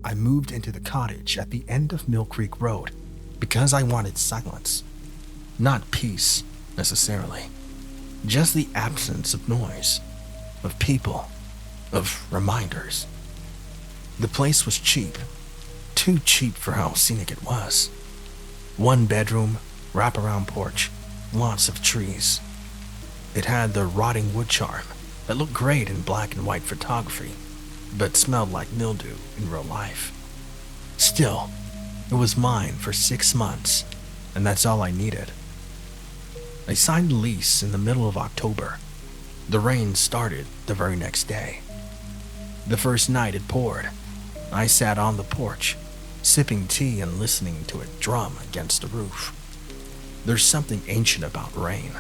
I moved into the cottage at the end of Mill Creek Road because I wanted silence. Not peace, necessarily. Just the absence of noise, of people, of reminders. The place was cheap. Too cheap for how scenic it was. 1 bedroom, wraparound porch, lots of trees. It had the rotting wood charm that looked great in black and white photography, but smelled like mildew in real life. Still, it was mine for 6 months, and that's all I needed. I signed the lease in the middle of October. The rain started the very next day. The first night it poured. I sat on the porch, sipping tea and listening to it drum against the roof. There's something ancient about rain.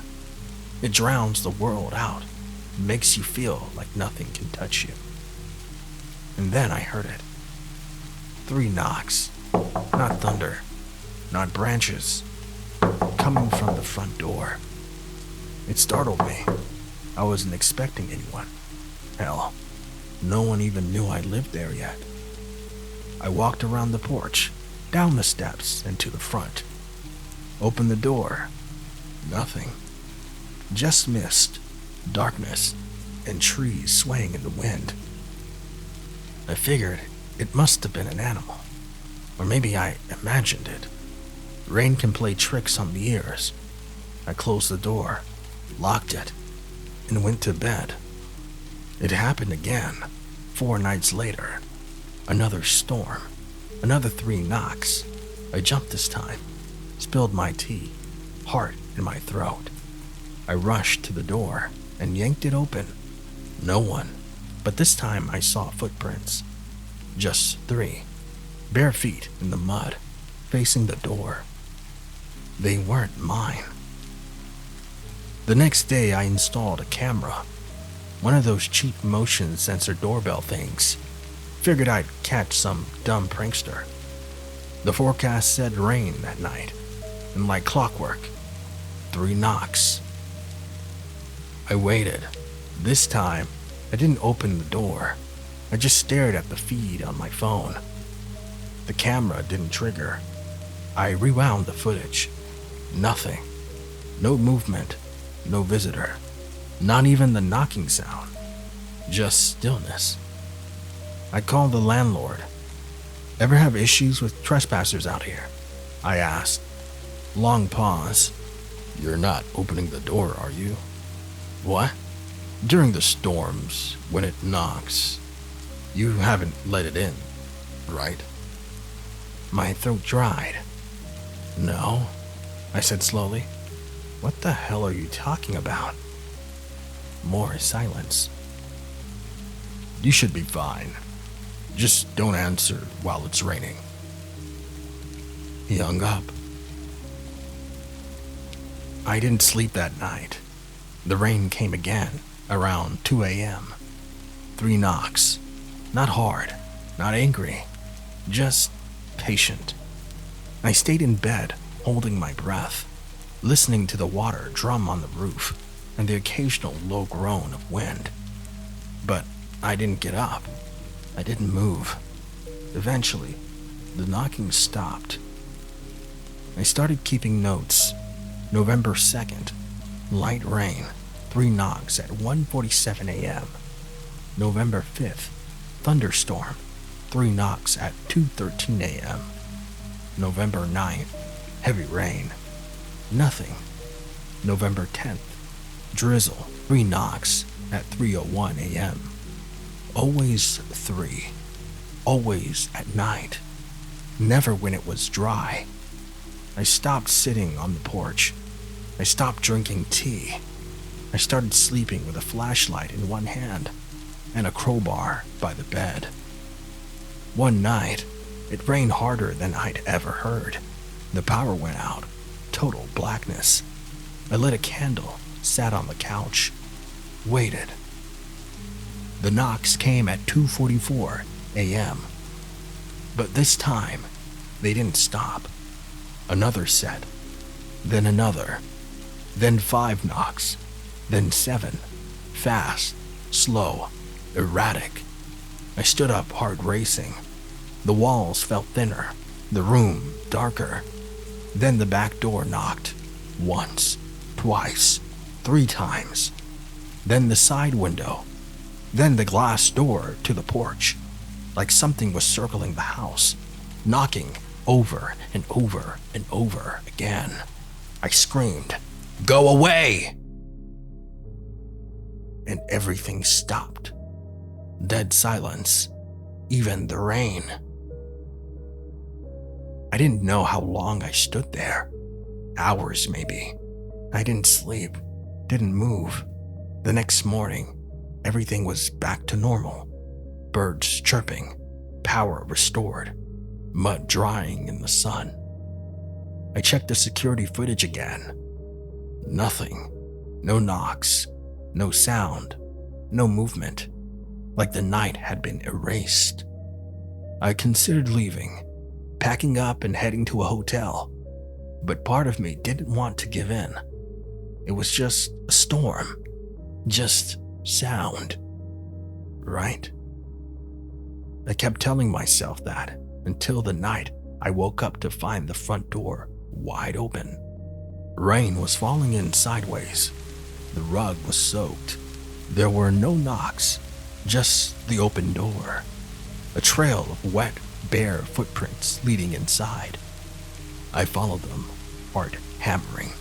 It drowns the world out, makes you feel like nothing can touch you. And then I heard it. 3 knocks, not thunder, not branches, coming from the front door. It startled me. I wasn't expecting anyone. Hell, no one even knew I lived there yet. I walked around the porch, down the steps, and to the front. Opened the door. Nothing. Just mist, darkness, and trees swaying in the wind. I figured it must have been an animal. Or maybe I imagined it. Rain can play tricks on the ears. I closed the door, locked it, and went to bed. It happened again, 4 nights later. Another storm, another 3 knocks. I jumped this time, spilled my tea, heart in my throat. I rushed to the door and yanked it open. No one, but this time I saw footprints. Just 3, bare feet in the mud, facing the door. They weren't mine. The next day I installed a camera, one of those cheap motion sensor doorbell things. Figured I'd catch some dumb prankster. The forecast said rain that night, and like clockwork, 3 knocks. I waited. This time, I didn't open the door. I just stared at the feed on my phone. The camera didn't trigger. I rewound the footage. Nothing. No movement. No visitor. Not even the knocking sound. Just stillness. I called the landlord. Ever have issues with trespassers out here? I asked. Long pause. You're not opening the door, are you? What? During the storms, when it knocks, you haven't let it in, right? My throat dried. No, I said slowly. What the hell are you talking about? More silence. You should be fine. Just don't answer while it's raining. He hung up. I didn't sleep that night. The rain came again, around 2 a.m. 3 knocks. Not hard, not angry, just patient. I stayed in bed, holding my breath, listening to the water drum on the roof and the occasional low groan of wind. But I didn't get up. I didn't move. Eventually, the knocking stopped. I started keeping notes. November 2nd, light rain, 3 knocks at 1:47 a.m. November 5th, thunderstorm, 3 knocks at 2:13 a.m. November 9th, heavy rain, nothing. November 10th, drizzle, 3 knocks at 3:01 a.m. Always 3. Always at night. Never when it was dry. I stopped sitting on the porch. I stopped drinking tea. I started sleeping with a flashlight in one hand and a crowbar by the bed. One night, it rained harder than I'd ever heard. The power went out. Total blackness. I lit a candle, sat on the couch, waited. The knocks came at 2:44 a.m. But this time, they didn't stop. Another set, then another, then 5 knocks, then 7, fast, slow, erratic. I stood up, heart racing. The walls felt thinner, the room darker. Then the back door knocked. Once, twice, 3 times. Then the side window. Then the glass door to the porch. Like something was circling the house, knocking over and over and over again. I screamed, "Go away!" And everything stopped. Dead silence, even the rain. I didn't know how long I stood there. Hours, maybe. I didn't sleep, didn't move. The next morning, everything was back to normal. Birds chirping, power restored, mud drying in the sun. I checked the security footage again. Nothing. No knocks, no sound, no movement. Like the night had been erased. I considered leaving, packing up and heading to a hotel, but part of me didn't want to give in. It was just a storm, just sound, right? I kept telling myself that until the night I woke up to find the front door wide open. Rain was falling in sideways. The rug was soaked. There were no knocks, just the open door. A trail of wet, bare footprints leading inside. I followed them, heart hammering.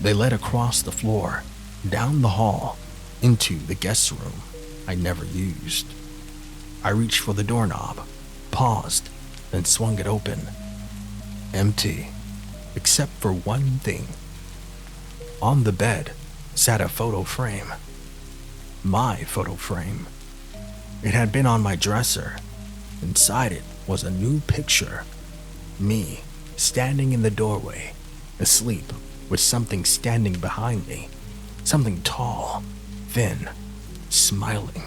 They led across the floor, down the hall, into the guest room I never used. I reached for the doorknob, paused, then swung it open. Empty, except for one thing. On the bed sat a photo frame. My photo frame. It had been on my dresser. Inside it was a new picture. Me, standing in the doorway, asleep, with something standing behind me. Something tall, thin, smiling.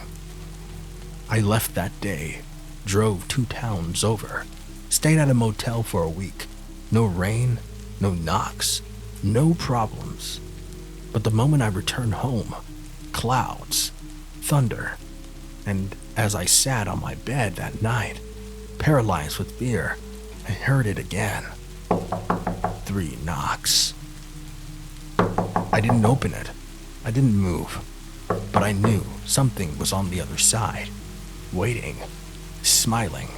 I left that day, drove 2 towns over, stayed at a motel for a week. No rain, no knocks, no problems. But the moment I returned home, clouds, thunder, and as I sat on my bed that night, paralyzed with fear, I heard it again. 3 knocks. I didn't open it. I didn't move. But I knew something was on the other side, waiting, smiling,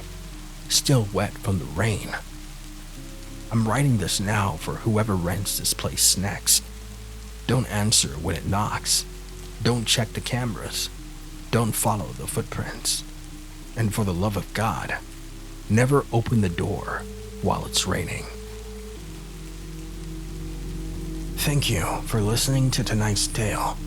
still wet from the rain. I'm writing this now for whoever rents this place next. Don't answer when it knocks. Don't check the cameras. Don't follow the footprints. And for the love of God, never open the door while it's raining. Thank you for listening to tonight's tale.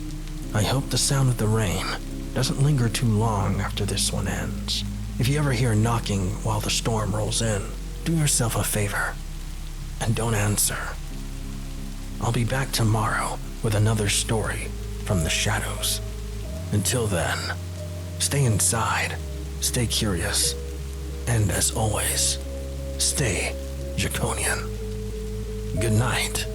I hope the sound of the rain doesn't linger too long after this one ends. If you ever hear knocking while the storm rolls in, do yourself a favor and don't answer. I'll be back tomorrow with another story from the shadows. Until then, stay inside, stay curious, and as always, stay Draconian. Good night.